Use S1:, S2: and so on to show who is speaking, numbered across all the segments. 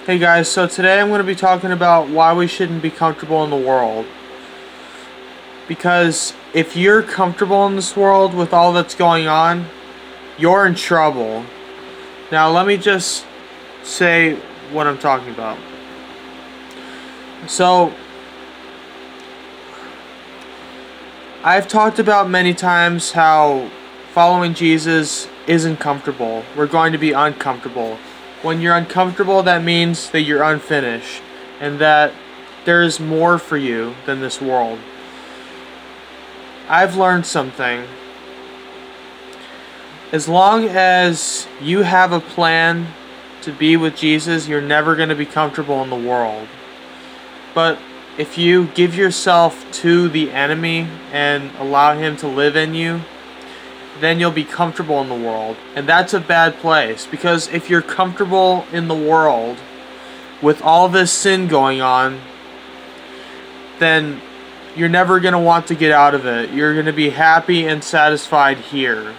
S1: Hey guys, so today I'm going to be talking about why we shouldn't be comfortable in the world. Because if you're comfortable in this world with all that's going on, you're in trouble. Now let me just say what I'm talking about. So, I've talked about many times how following Jesus isn't comfortable. We're going to be uncomfortable. When you're uncomfortable, that means that you're unfinished and that there is more for you than this world. I've learned something. As long as you have a plan to be with Jesus, you're never going to be comfortable in the world. But if you give yourself to the enemy and allow him to live in you, then you'll be comfortable in the world. And that's a bad place, because if you're comfortable in the world with all this sin going on, then you're never going to want to get out of it. You're going to be happy and satisfied here.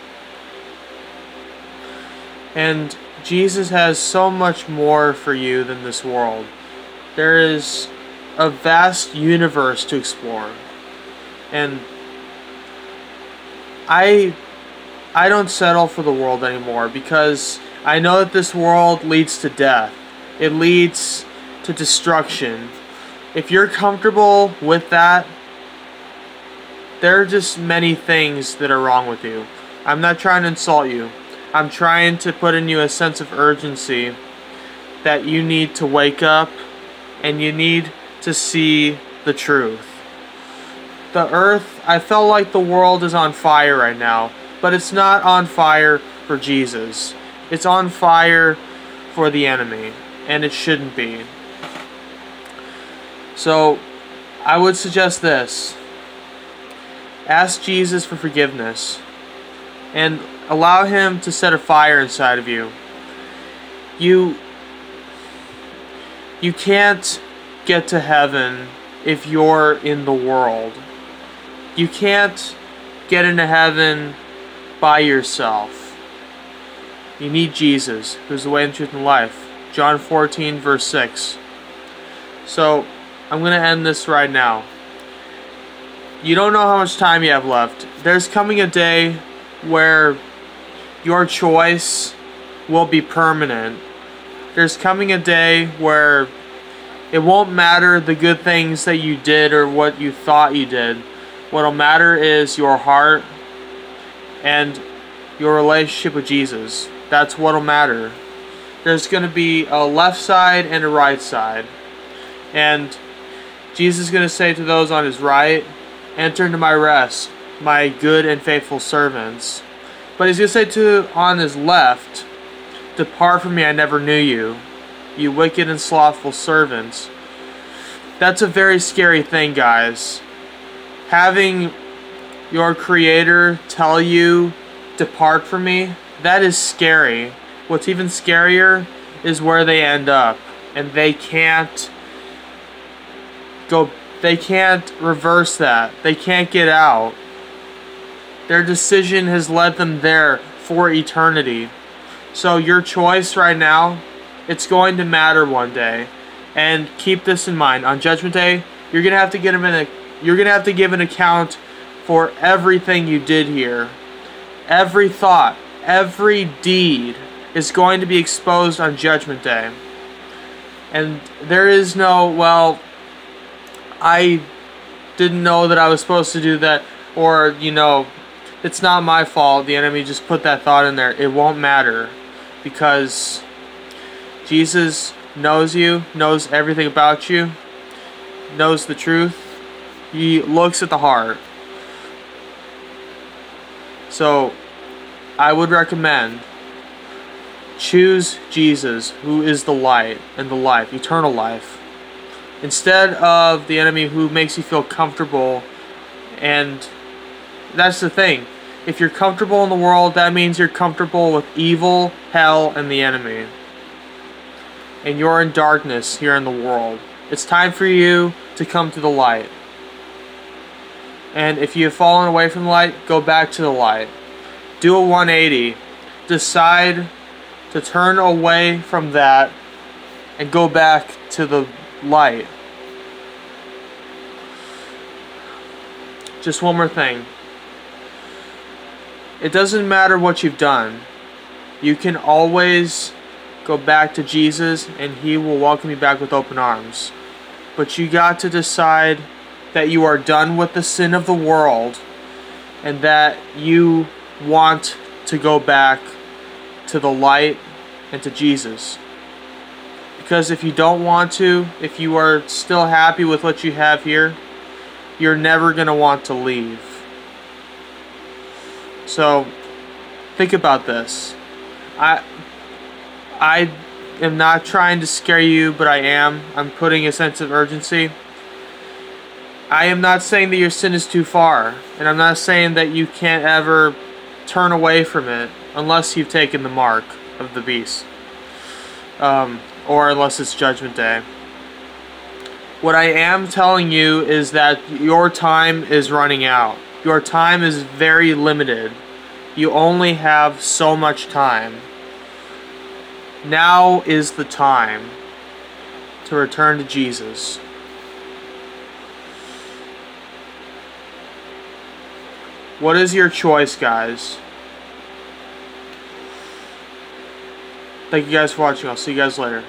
S1: And Jesus has so much more for you than this world. There is a vast universe to explore. And I don't settle for the world anymore, because I know that this world leads to death. It leads to destruction. If you're comfortable with that, there are just many things that are wrong with you. I'm not trying to insult you. I'm trying to put in you a sense of urgency that you need to wake up and you need to see the truth. The earth, I felt like the world is on fire right now. But it's not on fire for Jesus. It's on fire for the enemy. And it shouldn't be. So, I would suggest this. Ask Jesus for forgiveness. And allow him to set a fire inside of you. You can't get to heaven if you're in the world. You can't get into heaven by yourself. You need Jesus, who's the way and truth and life. John 14 verse 6. So, I'm going to end this right now. You don't know how much time you have left. There's coming a day where your choice will be permanent. There's coming a day where it won't matter the good things that you did or what you thought you did. What'll matter is your heart and your relationship with Jesus. That's what'll matter. There's going to be a left side and a right side. And Jesus is going to say to those on his right, "Enter into my rest, my good and faithful servants." But he's going to say to on his left, "Depart from me, I never knew you, you wicked and slothful servants." That's a very scary thing, guys. Having your Creator tell you, "Depart from me," that is scary. What's even scarier is where they end up. And they can't reverse that. They can't get out. Their decision has led them there for eternity. So your choice right now, it's going to matter one day. And keep this in mind. On Judgment Day, you're going to have to give an account for everything you did here. Every thought, every deed is going to be exposed on Judgment Day. And there is no, well, I didn't know that I was supposed to do that, or, you know, it's not my fault, the enemy just put that thought in there. It won't matter, because Jesus knows you, knows everything about you, knows the truth. He looks at the heart. So, I would recommend choose Jesus, who is the light and the life, eternal life, instead of the enemy who makes you feel comfortable. And that's the thing. If you're comfortable in the world, that means you're comfortable with evil, hell, and the enemy. And you're in darkness here in the world. It's time for you to come to the light. And if you have fallen away from the light, go back to the light. Do a 180. Decide to turn away from that and go back to the light. Just one more thing. It doesn't matter what you've done. You can always go back to Jesus and He will welcome you back with open arms. But you got to decide that you are done with the sin of the world and that you want to go back to the light and to Jesus. Because if you don't want to, if you are still happy with what you have here, you're never going to want to leave. So, think about this. I am not trying to scare you, but I am. I'm putting a sense of urgency. I am not saying that your sin is too far, and I'm not saying that you can't ever turn away from it unless you've taken the mark of the beast, or unless it's Judgment Day. What I am telling you is that your time is running out. Your time is very limited. You only have so much time. Now is the time to return to Jesus. What is your choice, guys? Thank you guys for watching. I'll see you guys later.